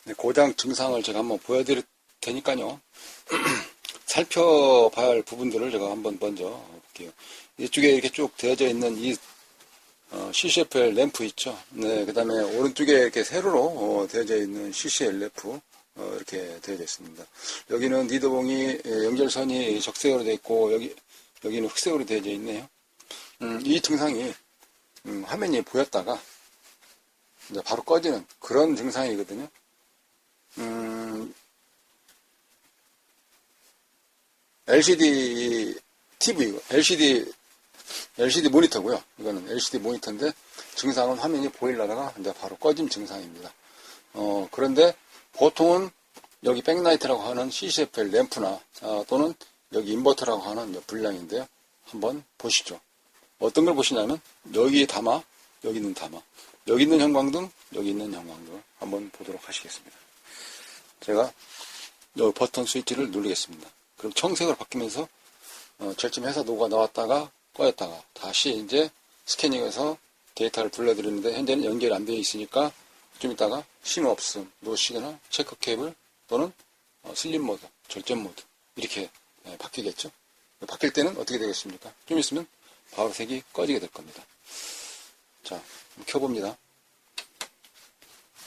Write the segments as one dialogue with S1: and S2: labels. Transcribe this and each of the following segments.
S1: 네, 고장 증상을 제가 한번 보여드릴 테니까요. 살펴봐야 할 부분들을 제가 한번 먼저 볼게요. 이쪽에 이렇게 쭉 되어져 있는 이 CCFL 램프 있죠. 네, 그 다음에 오른쪽에 이렇게 세로로 되어져 있는 CCL 램프 이렇게 되어져 있습니다. 여기는 니드봉이 연결선이 적색으로 되어 있고 여기는 흑색으로 되어져 있네요. 이 증상이 화면이 보였다가 이제 바로 꺼지는 그런 증상이거든요. LCD TV, LCD 모니터고요. 이거는 LCD 모니터인데 증상은 화면이 보이려다가 이제 바로 꺼짐 증상입니다. 그런데 보통은 여기 백라이트라고 하는 CCFL 램프나 또는 여기 인버터라고 하는 불량인데요. 한번 보시죠. 어떤 걸 보시냐면 여기 담아, 여기 있는 담아, 여기 있는 형광등, 여기 있는 형광등을 한번 보도록 하시겠습니다. 제가 이 버튼 스위치를 누르겠습니다. 그럼 청색으로 바뀌면서 절침해서 녹아 나왔다가 꺼였다가 다시 이제 스캐닝해서 데이터를 불러드리는데 현재는 연결이 안 되어 있으니까 좀 이따가 신호 없음, 노 시그널, 체크 케이블 또는 슬립 모드, 절전 모드 이렇게 바뀌겠죠. 바뀔 때는 어떻게 되겠습니까? 좀 있으면 바로 색이 꺼지게 될 겁니다. 자, 켜봅니다.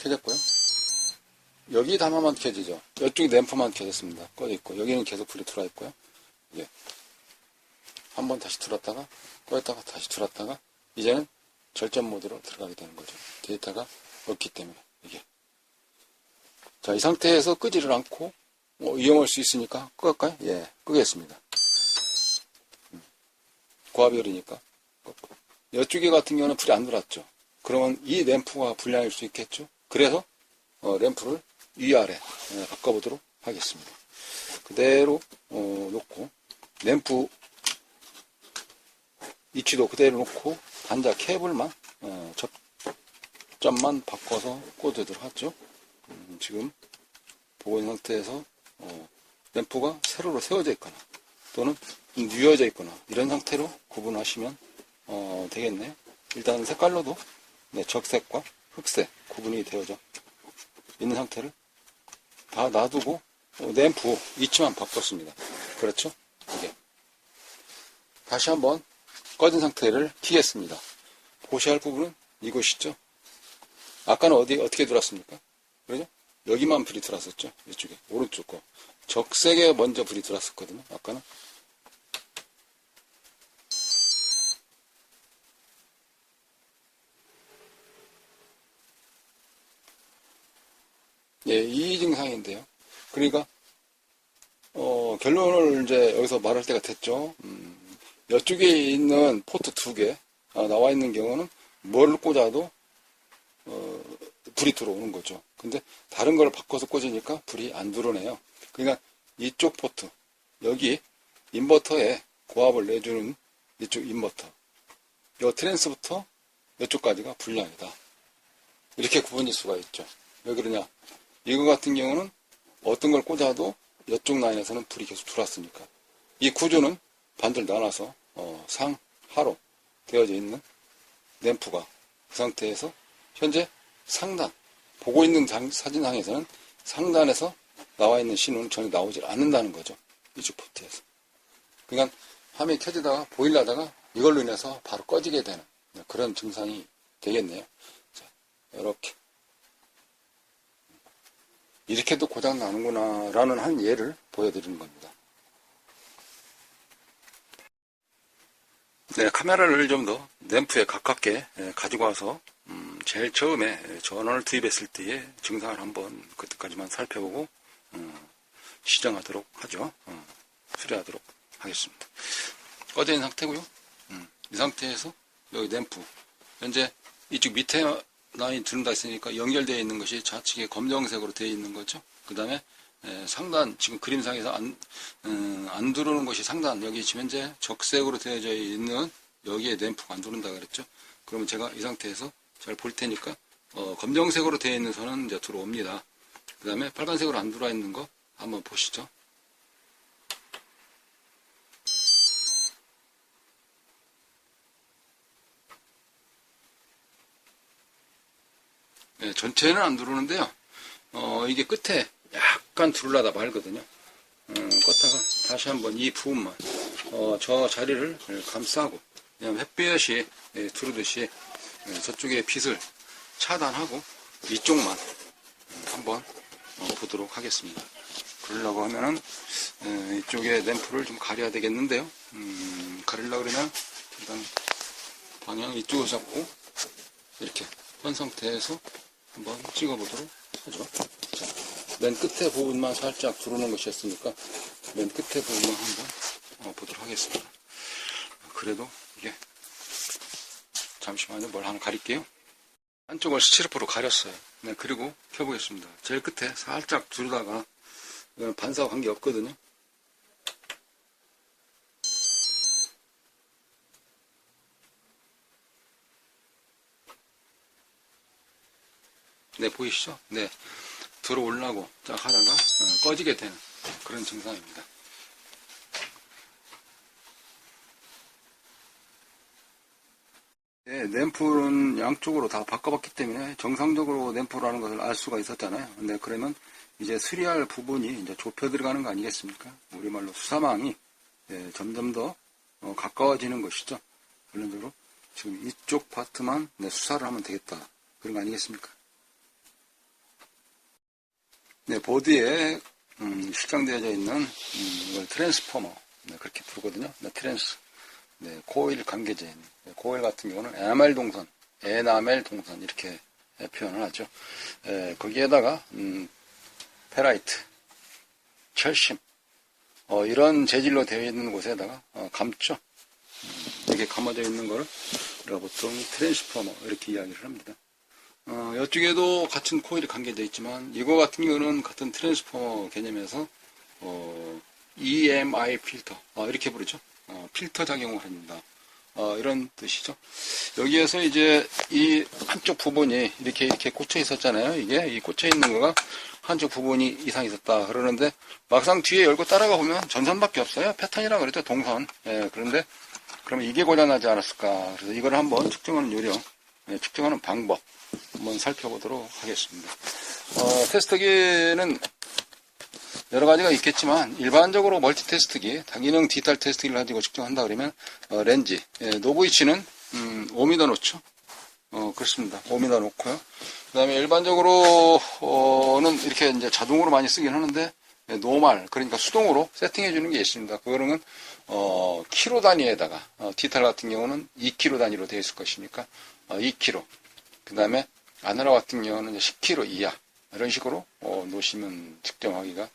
S1: 켜졌고요. 여기 담아만 켜지죠. 이쪽이 램프만 켜졌습니다. 꺼져 있고 여기는 계속 불이 들어와 있고요. 예. 한번 다시 들었다가 꺼였다가 다시 들었다가 이제는 절전 모드로 들어가게 되는 거죠. 데이터가 없기 때문에 이게. 자, 이 상태에서 끄지를 않고 위험할 수 있으니까 끄갈까요? 예, 끄겠습니다. 고압열이니까. 이쪽에 같은 경우는 불이 안 들어왔죠. 그러면 이 램프가 불량일 수 있겠죠. 그래서 램프를 위아래 바꿔보도록 하겠습니다. 그대로 놓고 램프 위치도 그대로 놓고 단자 케이블만 접점만 바꿔서 꽂도록 하죠. 지금 보고 있는 상태에서 램프가 세로로 세워져 있거나 또는 뉘어져 있거나 이런 상태로 구분하시면 되겠네요. 일단 색깔로도 적색과 흑색 구분이 되어져 있는 상태를 다 놔두고 램프 위치만 바꿨습니다. 그렇죠? 이게 다시 한번 꺼진 상태를 켜겠습니다. 보셔야 할 부분은 이곳이죠. 아까는 어떻게 들어왔습니까? 그죠? 여기만 불이 들어왔었죠. 이쪽에 오른쪽 거 적색에 먼저 불이 들어왔었거든요. 아까는 예, 이 증상인데요. 그러니까 결론을 이제 여기서 말할 때가 됐죠. 이쪽에 있는 포트 2개 나와 있는 경우는 뭘 꽂아도 불이 들어오는 거죠. 근데 다른 걸 바꿔서 꽂으니까 불이 안 들어오네요. 그러니까 이쪽 포트 여기 인버터에 고압을 내주는 이쪽 인버터 이 트랜스부터 이쪽까지가 불량이다. 이렇게 구분일 수가 있죠. 왜 그러냐? 이거 같은 경우는 어떤 걸 꽂아도 이쪽 라인에서는 불이 계속 들어왔으니까 이 구조는 반대로 나눠서 상하로 되어져 있는 램프가 그 상태에서 현재 상단 보고 있는 사진상에서는 상단에서 나와 있는 신호는 전혀 나오질 않는다는 거죠. 이쪽 포트에서. 그러니까 화면이 켜지다가 보일라다가 이걸로 인해서 바로 꺼지게 되는 그런 증상이 되겠네요. 자, 이렇게도 고장 나는구나 라는 한 예를 보여드리는 겁니다. 네, 카메라를 좀 더 램프에 가깝게 가지고 와서 제일 처음에 전원을 투입했을 때의 증상을 한번 그때까지만 살펴보고 시정하도록 하죠. 수리하도록 하겠습니다. 꺼져 있는 상태고요. 이 상태에서 여기 램프 현재 이쪽 밑에 라인 들은다 했으니까 연결되어 있는 것이 좌측에 검정색으로 되어 있는 거죠. 그 다음에 상단 지금 그림상에서 안 들어오는 것이 상단 여기 지금 현재 적색으로 되어져 있는 여기에 램프가 안 들어온다 그랬죠. 그러면 제가 이 상태에서 잘 볼 테니까 검정색으로 되어 있는 선은 이제 들어옵니다. 그 다음에 빨간색으로 안 들어와 있는 거 한번 보시죠. 네, 전체는 안 들어오는데요. 이게 끝에 약간 두르려다 말거든요. 껐다가 다시 한번 이 부분만, 저 자리를 감싸고, 그냥 햇볕이 두르듯이 저쪽에 빛을 차단하고 이쪽만 한번 보도록 하겠습니다. 그러려고 하면은 이쪽에 램프를 좀 가려야 되겠는데요. 가리려고 그러면 일단 방향 이쪽으로 잡고 이렇게 한 상태에서 한번 찍어보도록 하죠. 자, 맨 끝에 부분만 살짝 두르는 것이었으니까 맨 끝에 부분만 한번 보도록 하겠습니다. 그래도 이게 잠시만요. 뭘 하나 가릴게요. 한쪽을 스티로폼으로 가렸어요. 네, 그리고 켜보겠습니다. 제일 끝에 살짝 두르다가 반사와 관계 없거든요. 네, 보이시죠? 네, 들어오려고 쫙 하다가 꺼지게 되는 그런 증상입니다. 네, 램프는 양쪽으로 다 바꿔봤기 때문에 정상적으로 램프라는 것을 알 수가 있었잖아요. 근데 그러면 이제 수리할 부분이 이제 좁혀 들어가는 거 아니겠습니까? 우리말로 수사망이 점점 더 가까워지는 것이죠. 결론적으로 지금 이쪽 파트만 수사를 하면 되겠다. 그런 거 아니겠습니까? 네, 보드에 실장되어져 있는 이걸 트랜스포머, 그렇게 부르거든요. 트랜스. 네, 코일 관계제인. 코일 같은 경우는 에나멜 동선, 에나멜 동선 이렇게 표현을 하죠. 거기에다가 페라이트, 철심, 이런 재질로 되어 있는 곳에다가 감죠. 이렇게 감아져 있는 거를 우리가 보통 트랜스포머 이렇게 이야기를 합니다. 이쪽에도 같은 코일이 관계되어 있지만 이거 같은 경우는 같은 트랜스포머 개념에서 EMI 필터 이렇게 부르죠. 필터 작용을 합니다. 이런 뜻이죠. 여기에서 이제 이 한쪽 부분이 이렇게 꽂혀 있었잖아요. 이게 이 꽂혀 있는 거가 한쪽 부분이 이상 있었다 그러는데 막상 뒤에 열고 따라가 보면 전선밖에 없어요. 패턴이라 그랬죠. 동선. 그런데 그러면 이게 고장나지 않았을까. 그래서 이걸 한번 측정하는 요령, 측정하는 방법 한번 살펴보도록 하겠습니다. 테스트기는 여러 가지가 있겠지만 일반적으로 멀티 테스트기, 다기능 디지털 테스트기를 가지고 측정한다 그러면 렌즈, 노브위치는 5m 놓죠. 그렇습니다. 5m 놓고요. 그 다음에 일반적으로는 이렇게 이제 자동으로 많이 쓰긴 하는데 노멀, 그러니까 수동으로 세팅해 주는 게 있습니다. 그거는 키로 단위에다가 디지털 같은 경우는 2kg 단위로 되어 있을 것이니까 2kg. 그 다음에 아날로그 같은 경우는 10kg 이하 이런 식으로 놓으시면 측정하기가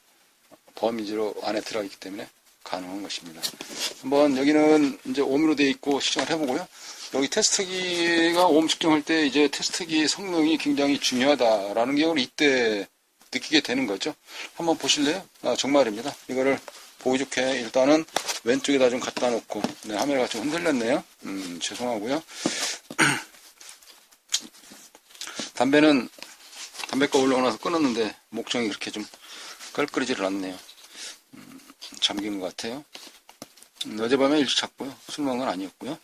S1: 범위로 안에 들어가 있기 때문에 가능한 것입니다. 한번 여기는 이제 옴으로 되어 있고 측정을 해보고요. 여기 테스트기가 옴 측정할 때 이제 테스트기 성능이 굉장히 중요하다라는 경우를 이때 느끼게 되는 거죠. 한번 보실래요? 정말입니다. 이거를 보기 좋게 일단은 왼쪽에다 좀 갖다 놓고, 네, 화면가 좀 흔들렸네요. 죄송하고요. 담배는 담배가 올라오나서 끊었는데 목청이 그렇게 좀 껄끄러지를 않네요. 잠긴 것 같아요. 어젯밤에 일찍 잤고요. 술 먹은 건 아니었고요.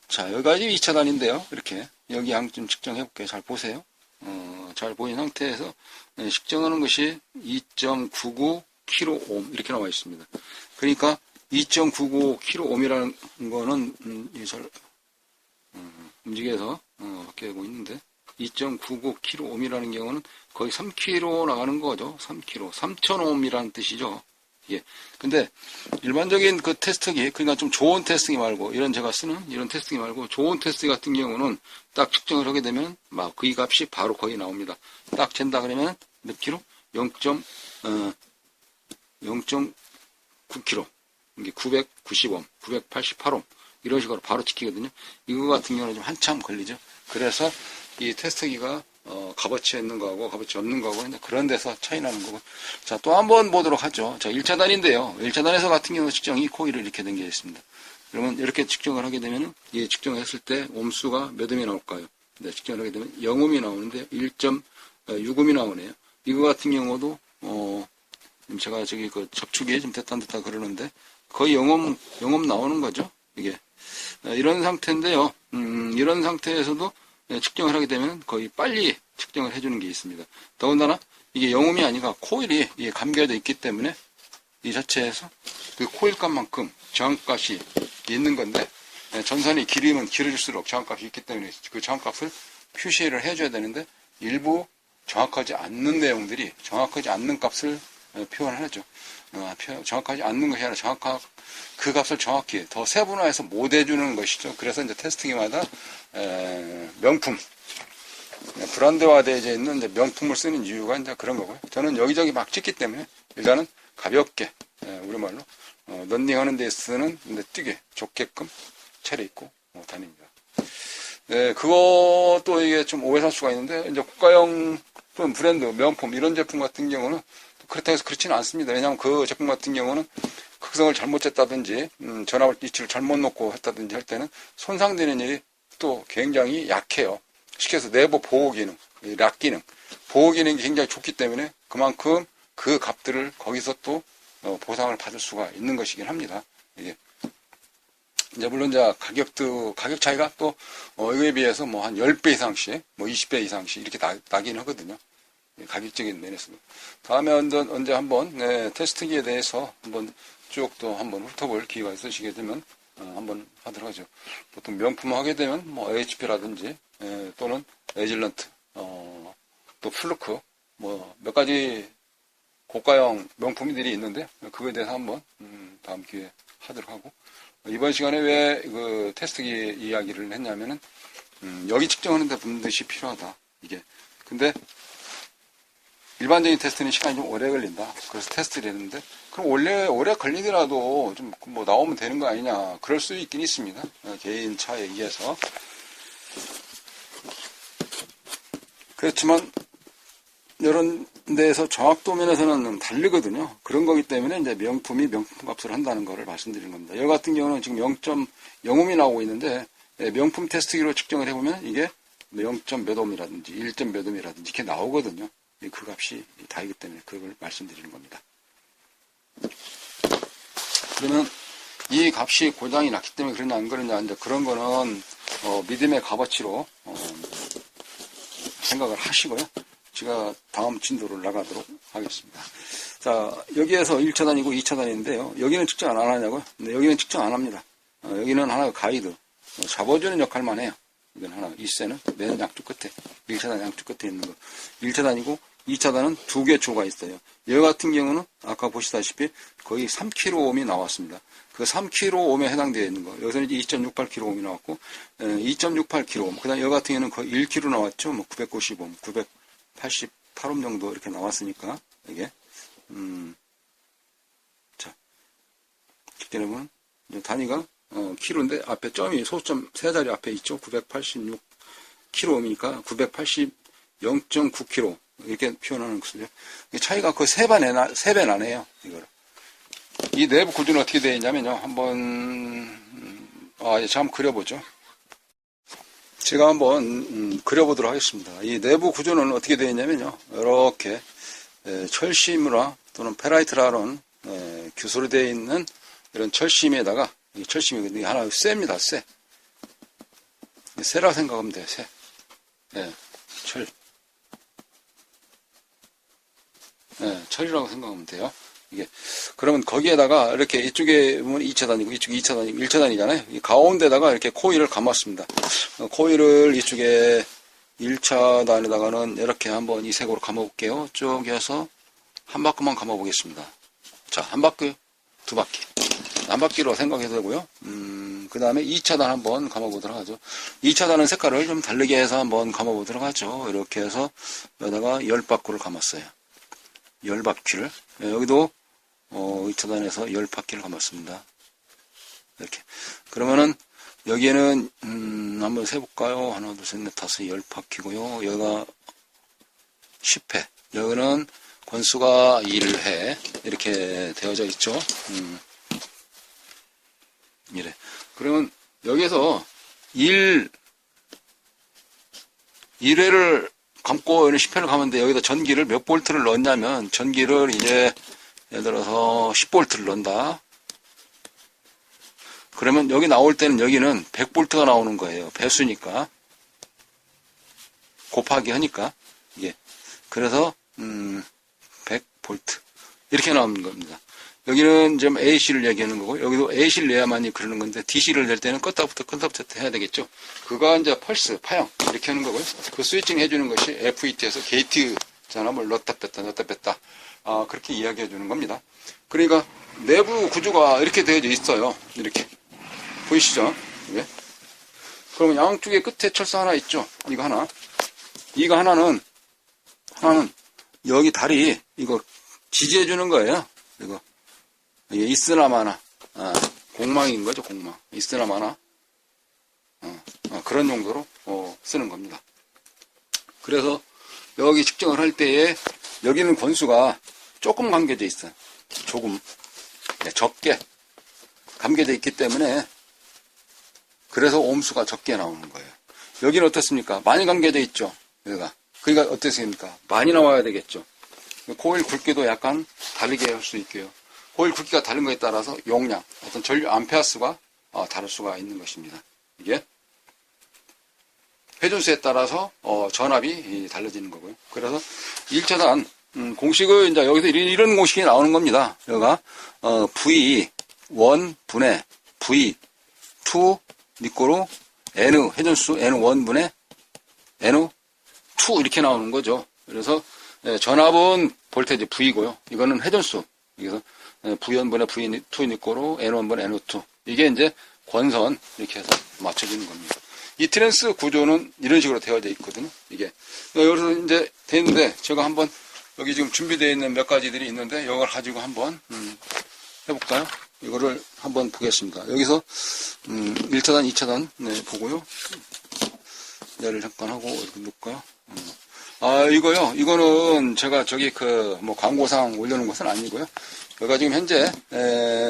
S1: 자, 여기까지 2차 단인데요. 이렇게 여기 양 좀 측정해 볼게요. 잘 보세요. 잘 보인 상태에서 측정하는 것이 2.99kΩ 이렇게 나와 있습니다. 그러니까 2.99kΩ이라는 거는 움직여서 바뀌고 있는데 2.99kΩ이라는 경우는 거의 3km 나가는 거죠. 3km. 3000옴이라는 뜻이죠. 예. 근데 일반적인 그 테스트기, 그러니까 좀 좋은 테스트기 말고, 제가 쓰는 이런 테스트기 말고, 좋은 테스트기 같은 경우는 딱 측정을 하게 되면, 막 그 값이 바로 거의 나옵니다. 딱 잰다 그러면 몇 킬로? 0.9kg. 이게 990옴, 988옴. 이런 식으로 바로 찍히거든요. 이거 같은 경우는 좀 한참 걸리죠. 그래서 이 테스트기가 값어치 있는 거하고 값어치 없는 거하고 그런 데서 차이 나는 거고. 자, 또 한번 보도록 하죠. 자, 1차 단인데요. 1차 단에서 같은 경우 측정이 코일을 이렇게 된 게 있습니다. 그러면 이렇게 측정을 하게 되면은 이 측정했을 때 옴수가 몇 옴이 나올까요? 네, 측정을 하게 되면 0옴이 나오는데 1.6옴이 나오네요. 이거 같은 경우도 제가 저기 그 접촉이 좀 됐다 안 됐다 그러는데 거의 0옴 나오는 거죠. 이게 이런 상태인데요. 이런 상태에서도 측정을 하게 되면 거의 빨리 측정을 해주는 게 있습니다. 더군다나 이게 영음이 아니라 코일이 이게 감겨져 있기 때문에 이 자체에서 그 코일 값만큼 저항값이 있는 건데, 전선이 길이면 길어질수록 저항값이 있기 때문에 그 저항값을 표시를 해줘야 되는데, 일부 정확하지 않는 내용들이 정확하지 않는 값을 표현하죠. 정확하지 않는 것이 아니라 그 값을 정확히 더 세분화해서 못 해주는 것이죠. 그래서 이제 테스트기마다 명품, 브랜드화되어 있는 이제 명품을 쓰는 이유가 이제 그런 거고요. 저는 여기저기 막 찍기 때문에 일단은 가볍게, 우리말로 런닝하는 데 쓰는 뛰게 좋게끔 차려입고 다닙니다. 네, 그것도 이게 좀 오해 살 수가 있는데, 이제 고가형 또는 브랜드, 명품 이런 제품 같은 경우는 그렇다고 해서 그렇지는 않습니다. 왜냐하면 그 제품 같은 경우는 극성을 잘못 쟀다든지 전압을 위치를 잘못 놓고 했다든지 할 때는 손상되는 일이 또 굉장히 약해요. 쉽게 해서 내부 보호 기능, 락 기능, 보호 기능이 굉장히 좋기 때문에 그만큼 그 값들을 거기서 또 보상을 받을 수가 있는 것이긴 합니다. 이게 이제 물론 이제 가격 차이가 또 이거에 비해서 뭐 한 10배 이상씩, 뭐 20배 이상씩 이렇게 나긴 하거든요. 가격적인 면에서도. 다음에 언제 한번 테스트기에 대해서 한번 쭉 또 한번 훑어볼 기회가 있으시게 되면 한번 하도록 하죠. 보통 명품 하게 되면 뭐 HP라든지 또는 에질런트, 또 플루크, 뭐 몇 가지 고가형 명품들이 있는데 그거에 대해서 한번 다음 기회에 하도록 하고, 이번 시간에 왜 그 테스트기 이야기를 했냐면은 여기 측정하는데 반드시 필요하다 이게. 근데 일반적인 테스트는 시간이 좀 오래 걸린다. 그래서 테스트를 했는데, 그럼 오래 걸리더라도 좀 뭐 나오면 되는 거 아니냐. 그럴 수 있긴 있습니다. 개인 차에 의해서. 그렇지만, 이런 데에서 정확도 면에서는 다르거든요. 그런 거기 때문에 이제 명품이 명품 값을 한다는 거를 말씀드리는 겁니다. 여기 같은 경우는 지금 0.05이 나오고 있는데, 명품 테스트기로 측정을 해보면 이게 0. 몇 옴이라든지 1. 몇 옴이라든지 이렇게 나오거든요. 그 값이 다이기 때문에 그걸 말씀드리는 겁니다. 그러면 이 값이 고장이 났기 때문에 그러냐 안 그러냐, 이제 그런 거는 믿음의 값어치로 생각을 하시고요. 제가 다음 진도를 나가도록 하겠습니다. 자, 여기에서 1차단이고 2차단인데요. 여기는 측정 안 하냐고요? 근데 여기는 측정 안 합니다. 여기는 하나의 가이드, 잡아주는 역할만 해요. 이건 하나, 이 쇠는 맨 양쪽 끝에, 1차단 양쪽 끝에 있는 거. 1차단이고 2차단은 2개 조가 있어요. 여기 같은 경우는 아까 보시다시피 거의 3kΩ이 나왔습니다. 그 3kΩ에 해당되어 있는 거. 여기서는 2.68kΩ이 나왔고, 2.68kΩ. 그 다음 여기 같은 경우는 거의 1kΩ 나왔죠. 뭐 990옴, 988옴 정도 이렇게 나왔으니까, 이게. 자. 그때는 단위가, 키로인데 앞에 점이 소수점 세 자리 앞에 있죠. 986kΩ이니까 980.9kg. 이렇게 표현하는 것이죠. 차이가 거의 3배 나네요. 이거를. 이 내부 구조는 어떻게 되어 있냐면요. 제가 한번 그려보죠. 제가 한번 그려보도록 하겠습니다. 이 내부 구조는 어떻게 되어 있냐면요. 이렇게 철심이나 또는 페라이트라는 규소로 되어 있는 이런 철심에다가, 이 철심이 하나 쇠입니다. 쇠. 쇠라고 생각하면 돼요. 쇠. 철. 철이라고 생각하면 돼요. 이게. 그러면 거기에다가 이렇게 이쪽에 보면 2차단이고 이쪽에 2차단이고 1차단이잖아요. 이 가운데다가 이렇게 코일을 감았습니다. 코일을 이쪽에 1차단에다가는 이렇게 한번 이 색으로 감아볼게요. 쭉 해서 한 바퀴만 감아보겠습니다. 자, 한 바퀴, 두 바퀴. 한 바퀴로 생각해도 되고요. 그 다음에 2차단 한번 감아보도록 하죠. 2차단은 색깔을 좀 다르게 해서 한번 감아보도록 하죠. 이렇게 해서 여기다가 10바퀴를 감았어요. 10바퀴를. 여기도 2차단에서 10바퀴를 감았습니다. 이렇게. 그러면은 여기에는 한번 세볼까요? 하나, 둘, 셋, 넷, 다섯, 10바퀴고요. 여기가 10회. 여기는 권수가 1회. 이렇게 되어져 있죠. 이래. 그러면 여기에서 1회를 감고 10회를 감았는데 여기다 전기를 몇 볼트를 넣었냐면, 전기를 이제 예를 들어서 10볼트를 넣는다. 그러면 여기 나올 때는 여기는 100볼트가 나오는 거예요. 배수니까. 곱하기 하니까, 이게. 그래서, 100V. 이렇게 나오는 겁니다. 여기는 지금 AC를 얘기하는 거고, 여기도 AC를 내야만이 그러는 건데, DC를 낼 때는 껐다부터 해야 되겠죠. 그거 이제 펄스, 파형, 이렇게 하는 거고요. 그 스위칭 해주는 것이 FET에서 게이트 전압을 넣었다 뺐다. 그렇게 이야기해 주는 겁니다. 그러니까, 내부 구조가 이렇게 되어져 있어요. 이렇게. 보이시죠? 예? 그러면 양쪽에 끝에 철사 하나 있죠? 이거 하나. 이거 하나는, 여기 이거 지지해 주는 거예요. 이거. 이게 있으나 마나. 공망인 거죠, 공망. 있으나 마나. 그런 용도로, 쓰는 겁니다. 그래서, 여기 측정을 할 때에, 여기는 권수가 조금 감겨져 있어요. 조금. 네, 적게. 감겨져 있기 때문에, 그래서 옴수가 적게 나오는 거예요. 여기는 어떻습니까? 많이 감겨져 있죠, 여기가. 그러니까 어떻습니까? 많이 나와야 되겠죠. 코일 굵기도 약간 다르게 할 수 있고요. 코일 굵기가 다른 거에 따라서 용량, 어떤 전류 암페어 수가 다를 수가 있는 것입니다. 이게 회전수에 따라서 전압이 달라지는 거고요. 그래서 1차단 공식을 이제 여기서 이런 공식이 나오는 겁니다. 여기가 V1 분의 V2 니꼬로 N 회전수 N1 분의 N2 이렇게 나오는 거죠. 그래서 전압은 볼테이지 V고요. 이거는 회전수. 그래서 V1분의 V2 니꼬로 N1분의 N2. 이게 이제 권선 이렇게 해서 맞춰주는 겁니다. 이 트랜스 구조는 이런 식으로 되어져 있거든요. 이게 여기서 이제 됐는데 제가 한번 여기 지금 준비되어 있는 몇 가지들이 있는데 이걸 가지고 한번 해볼까요? 이거를 한번 보겠습니다. 여기서 1차단, 2차단 네, 보고요. 얘를 잠깐 하고 이렇게 놓을까요? 이거요. 이거는 제가 저기 뭐 광고상 올려놓은 것은 아니고요. 여기가 지금 현재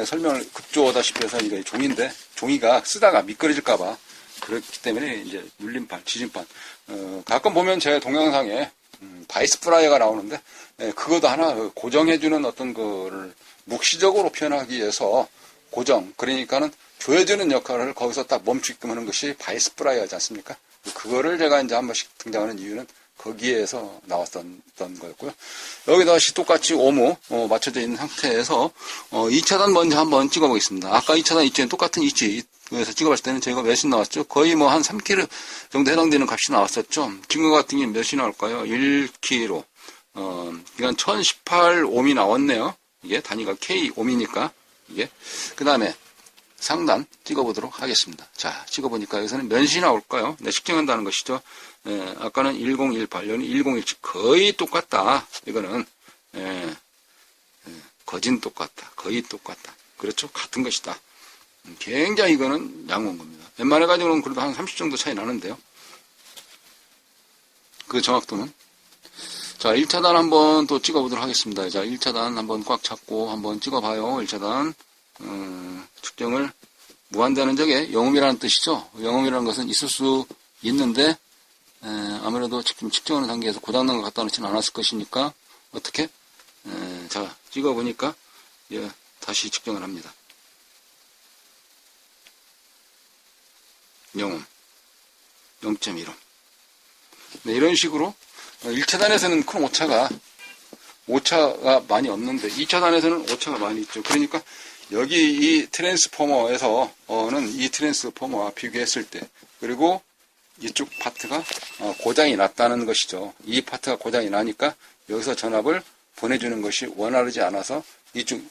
S1: 설명을 급조하다시피 해서 이거 종이인데 종이가 쓰다가 미끄러질까봐 그렇기 때문에 이제 눌림판, 지진판. 가끔 보면 제 동영상에 바이스 프라이어가 나오는데 그것도 하나 고정해주는 어떤 거를 묵시적으로 표현하기 위해서 고정, 그러니까는 조여주는 역할을 거기서 딱 멈추게끔 하는 것이 바이스 프라이어지 않습니까? 그거를 제가 이제 한 번씩 등장하는 이유는 거기에서 나왔던 거였고요. 여기 다시 똑같이 오무 맞춰져 있는 상태에서 2차단 먼저 한번 찍어보겠습니다. 아까 2차단 위치는 똑같은 위치에서 찍어봤을 때는 저희가 몇이 나왔죠? 거의 뭐 한 3kg 정도 해당되는 값이 나왔었죠. 지금 같은 게 몇이 나올까요? 1kg. 이건 1018옴이 나왔네요. 이게 단위가 K 옴이니까 이게. 그 다음에 상단 찍어보도록 하겠습니다. 자, 찍어보니까 여기서는 몇이 나올까요? 네, 측정한다는 것이죠. 아까는 1018, 여기는 1017 거의 똑같다. 이거는 거진 똑같다. 거의 똑같다. 그렇죠? 같은 것이다. 굉장히 이거는 양호한 겁니다. 웬만해 가지고는 그래도 한 30 정도 차이 나는데요. 그 정확도는. 자, 1차단 한번 또 찍어보도록 하겠습니다. 자, 1차단 한번 꽉 잡고 한번 찍어봐요. 1차단. 측정을 무한대는 저게 영음이라는 뜻이죠. 영음이라는 것은 있을 수 있는데 아무래도 지금 측정하는 단계에서 고장난 거 갖다 놓지는 않았을 것이니까 어떻게? 자, 찍어보니까 다시 측정을 합니다. 영음 0.1옴. 네, 이런 식으로 1차단에서는 큰 오차가 많이 없는데 2차단에서는 오차가 많이 있죠. 그러니까 여기 이 트랜스포머에서는 이 트랜스포머와 비교했을 때 그리고 이쪽 파트가 고장이 났다는 것이죠. 이 파트가 고장이 나니까 여기서 전압을 보내주는 것이 원활하지 않아서 이쪽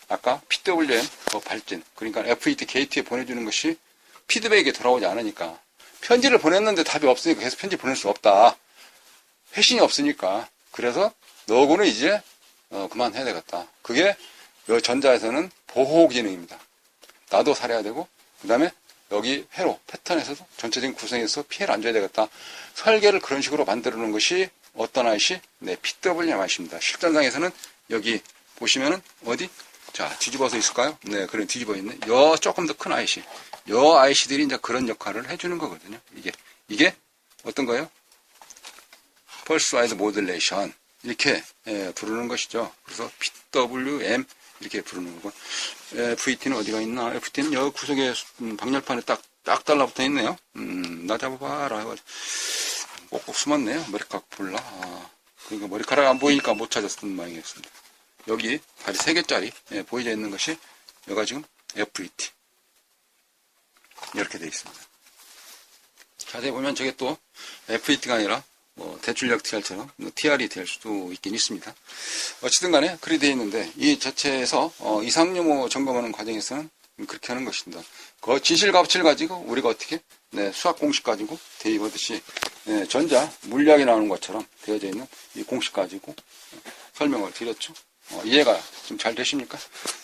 S1: 아까 PWM 발진 그러니까 FET 게이트에 보내주는 것이 피드백이 돌아오지 않으니까 편지를 보냈는데 답이 없으니까 계속 편지 보낼 수 없다. 회신이 없으니까 그래서 너구는 이제 그만해야 되겠다. 그게 전자에서는 보호 기능입니다. 나도 살아야 되고 그 다음에 여기 회로 패턴에서도 전체적인 구성에서 피해를 안 줘야 되겠다. 설계를 그런 식으로 만들어 놓은 것이 어떤 IC? 네, PWM IC입니다. 실전상에서는 여기 보시면은 어디? 자, 뒤집어서 있을까요? 네, 그런 뒤집어 있네. 요 조금 더 큰 IC. 요 IC들이 이제 그런 역할을 해주는 거거든요. 이게 어떤 거예요? 펄스 와이드 모듈레이션. 이렇게 부르는 것이죠. 그래서 PWM 이렇게 부르는 거고. FET는 어디가 있나? FET는 여기 구석에 방열판에 딱 달라붙어 있네요. 나 잡아봐라. 꼭꼭 숨었네요. 머리카락 볼라. 그러니까 머리카락 안 보이니까 못 찾았던 모양이었습니다. 여기 다리 3개짜리 보이져 있는 것이 여기가 지금 FET 이렇게 되어 있습니다. 자세히 보면 저게 또 FET가 아니라 뭐 대출력 TR처럼 TR이 될 수도 있긴 있습니다. 어쨌든 간에 그리 되어 있는데 이 자체에서 이상유무 점검하는 과정에서는 그렇게 하는 것입니다. 그 진실값을 가지고 우리가 어떻게 수학 공식 가지고 대입하듯이 전자 물리학이 나오는 것처럼 되어져 있는 이 공식 가지고 설명을 드렸죠. 이해가 좀 잘 되십니까?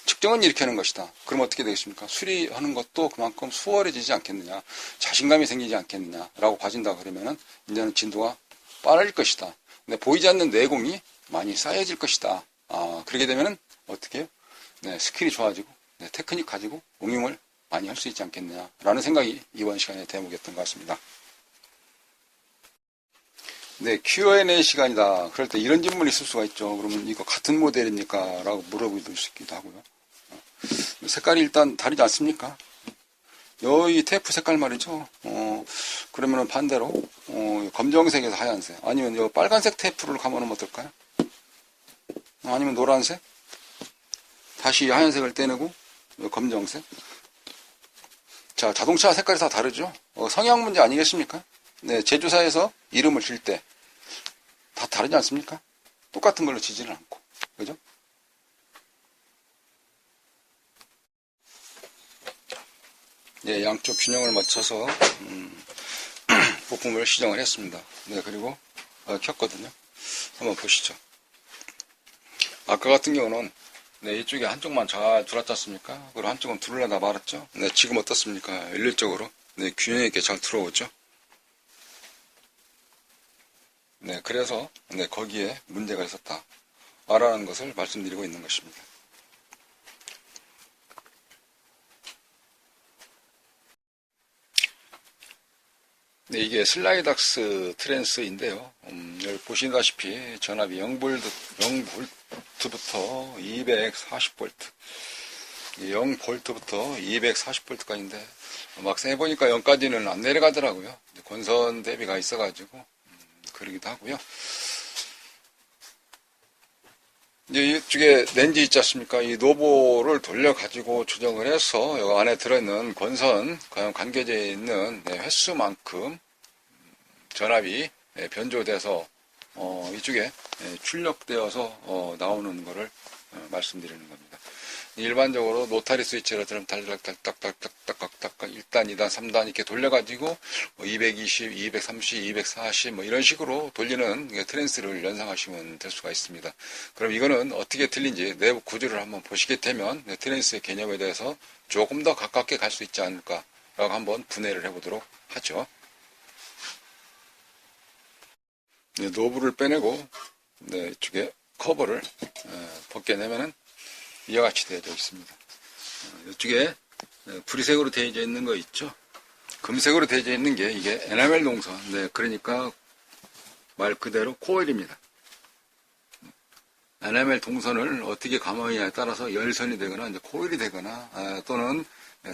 S1: 측정은 이렇게 하는 것이다. 그럼 어떻게 되겠습니까? 수리하는 것도 그만큼 수월해지지 않겠느냐, 자신감이 생기지 않겠느냐라고 봐준다 그러면은 이제는 진도가 빠를 것이다. 근데 보이지 않는 내공이 많이 쌓여질 것이다. 그렇게 되면은 어떻게 해요? 스킬이 좋아지고 테크닉 가지고 응용을 많이 할 수 있지 않겠느냐라는 생각이 이번 시간의 대목이었던 것 같습니다. Q&A 시간이다. 그럴 때 이런 질문이 있을 수가 있죠. 그러면 이거 같은 모델입니까? 라고 물어볼 수 있기도 하고요. 색깔이 일단 다르지 않습니까? 여기 테이프 색깔 말이죠. 그러면 반대로 검정색에서 하얀색, 아니면 이 빨간색 테이프를 감으면 어떨까요? 아니면 노란색? 다시 하얀색을 떼내고 검정색. 자, 자동차 색깔이 다 다르죠. 성향 문제 아니겠습니까? 제조사에서 이름을 질 때 다 다르지 않습니까? 똑같은 걸로 지지를 않고, 그죠? 양쪽 균형을 맞춰서 부품을 시정을 했습니다. 그리고 켰거든요. 한번 보시죠. 아까 같은 경우는 이쪽에 한쪽만 잘 들어왔지 않습니까? 그리고 한쪽은 들어오려다 말았죠. 지금 어떻습니까? 일률적으로 균형 있게 잘 들어오죠. 그래서 거기에 문제가 있었다 라는 것을 말씀드리고 있는 것입니다. 이게 슬라이닥스 트랜스인데요. 여기 보시다시피 전압이 0볼트부터 240V 0볼트부터 240V까지인데 막상 해보니까 0까지는 안 내려가더라고요. 권선 대비가 있어가지고 그러기도 하고요. 이제 이쪽에 렌즈 있지 않습니까? 이 노브를 돌려가지고 조정을 해서 여기 안에 들어있는 권선, 관계되어 있는 횟수만큼 전압이 변조돼서 이쪽에 출력되어서 나오는 것을 말씀드리는 겁니다. 일반적으로 노타리 스위치처럼 달달달딱딱딱딱딱 1단, 2단, 3단 이렇게 돌려가지고 220, 230, 240 뭐 이런 식으로 돌리는 트랜스를 연상하시면 될 수가 있습니다. 그럼 이거는 어떻게 틀린지 내부 구조를 한번 보시게 되면 트랜스의 개념에 대해서 조금 더 가깝게 갈 수 있지 않을까라고 한번 분해를 해보도록 하죠. 노브를 빼내고 이쪽에 커버를 벗겨내면은 이와 같이 되어져 있습니다. 이쪽에 구리색으로 되어져 있는 거 있죠. 금색으로 되어져 있는 게 이게 에나멜 동선. 그러니까 말 그대로 코일입니다. 에나멜 동선을 어떻게 감느냐에 따라서 열선이 되거나 이제 코일이 되거나 또는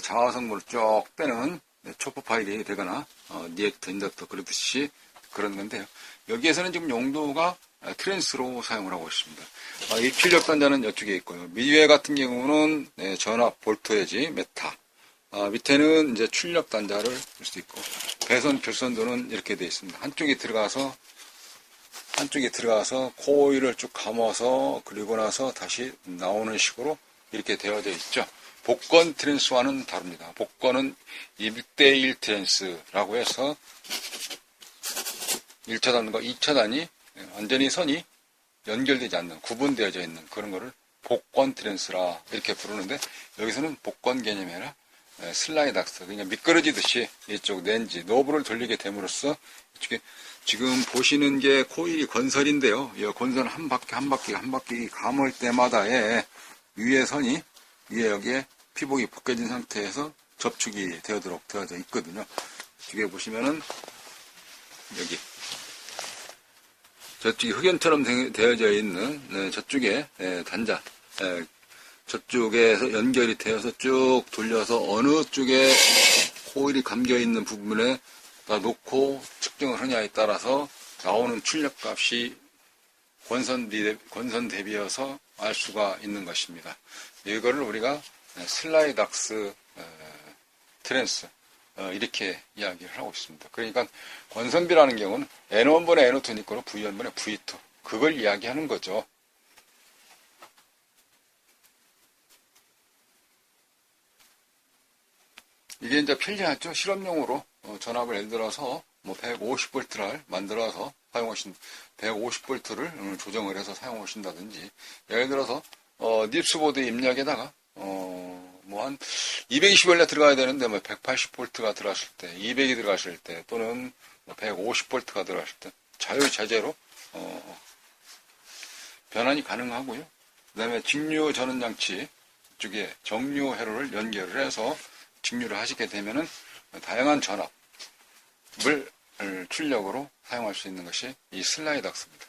S1: 자화성분을 쭉 빼는 초프 파일이 되거나 리액터, 인덕터 그렇듯이 그런 건데요. 여기에서는 지금 용도가 트랜스로 사용을 하고 있습니다. 이 출력 단자는 이쪽에 있고요. 밑에 같은 경우는 전압 볼트웨지 메타. 밑에는 이제 출력 단자를 볼 수 있고 배선 결선도는 이렇게 되어 있습니다. 한쪽에 들어가서 코일을 쭉 감아서 그리고 나서 다시 나오는 식으로 이렇게 되어져 있죠. 복권 트랜스와는 다릅니다. 복권은 1대1 트랜스라고 해서 1차단과 2차단이 완전히 선이 연결되지 않는, 구분되어져 있는 그런 거를 복권 트랜스라 이렇게 부르는데 여기서는 복권 개념이 아니라 슬라이닥스, 그냥 미끄러지듯이 이쪽 렌즈, 노브를 돌리게 됨으로써 이쪽에 지금 보시는 게 코일이 건설인데요. 이 건설 한 바퀴 감을 때마다의 위에 선이 위에 여기에 피복이 벗겨진 상태에서 접촉이 되어도록 되어져 있거든요. 이쪽에 보시면은 여기 저쪽이 흑연처럼 되어져 있는 저쪽에 단자, 저쪽에서 연결이 되어서 쭉 돌려서 어느 쪽에 코일이 감겨 있는 부분에 놓고 측정을 하냐에 따라서 나오는 출력값이 권선 대비여서 알 수가 있는 것입니다. 이거를 우리가 슬라이닥스 트랜스 이렇게 이야기를 하고 있습니다. 그러니까 권선비라는 경우는 N1분의 N2니까 V1분의 V2 그걸 이야기하는 거죠. 이게 이제 편리하죠. 실험용으로 전압을 예를 들어서 뭐 150V를 만들어서 사용하신 150V를 조정을 해서 사용하신다든지 예를 들어서 닙스보드 입력에다가 뭐 한 220원에 들어가야 되는데 뭐 180V가 들어갔을 때 200이 들어갔을 때 또는 150V가 들어갔을 때 자유자재로 변환이 가능하고요. 그 다음에 직류 전원 장치 쪽에 정류 회로를 연결을 해서 직류를 하시게 되면은 다양한 전압을 출력으로 사용할 수 있는 것이 이 슬라이닥스입니다.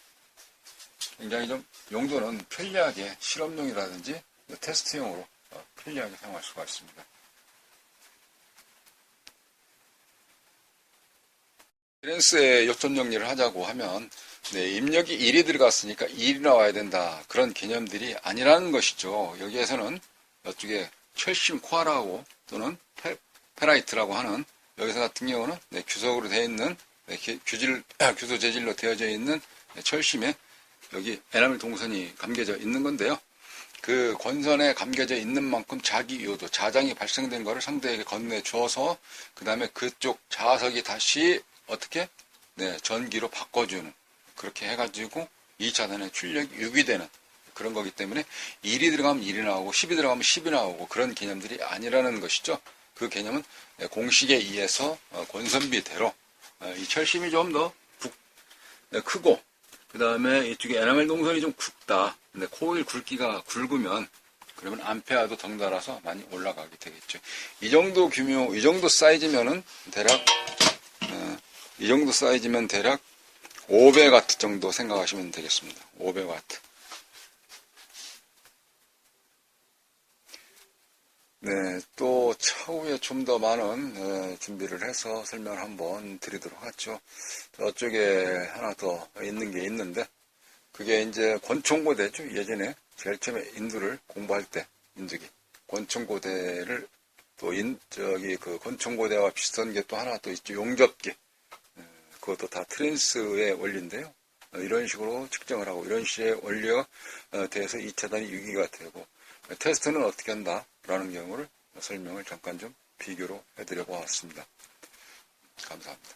S1: 굉장히 좀 용도는 편리하게 실험용이라든지 테스트용으로 편리하게 사용할 수가 있습니다. 트랜스의 요점 정리를 하자고 하면 입력이 1이 들어갔으니까 1이 나와야 된다. 그런 개념들이 아니라는 것이죠. 여기에서는 이쪽에 철심 코아라고 또는 페라이트라고 하는 여기서 같은 경우는 규석으로 되어 있는 규소 재질로 되어져 있는 철심에 여기 에나멜 동선이 감겨져 있는 건데요. 그 권선에 감겨져 있는 만큼 자기 요도, 자장이 발생된 것을 상대에게 건네줘서 그 다음에 그쪽 자석이 다시 어떻게 전기로 바꿔주는 그렇게 해가지고 2차단의 출력이 유기되는 그런 거기 때문에 1이 들어가면 1이 나오고 10이 들어가면 10이 나오고 그런 개념들이 아니라는 것이죠. 그 개념은 공식에 의해서 권선비대로 이 철심이 좀 더 크고 그 다음에 이쪽에 에나멜 동선이 좀 굵다. 근데 코일 굵기가 굵으면 그러면 암페어도 덩달아서 많이 올라가게 되겠죠. 이 정도 규모, 이 정도 사이즈면은 대략 이 정도 사이즈면 대략 500W 정도 생각하시면 되겠습니다. 500W. 네, 또 차후에 좀 더 많은 준비를 해서 설명을 한번 드리도록 하죠. 저쪽에 하나 더 있는 게 있는데 그게 이제 권총고대죠. 예전에 제일 처음에 인두를 공부할 때 인두기 권총고대를 또 그 권총고대와 비슷한 게 또 하나 또 있죠. 용접기. 그것도 다 트랜스의 원리인데요. 이런 식으로 측정을 하고 이런 식의 원리에 대해서 2차단이 유기가 되고 테스트는 어떻게 한다라는 경우를 설명을 잠깐 좀 비교로 해드려 보았습니다. 감사합니다.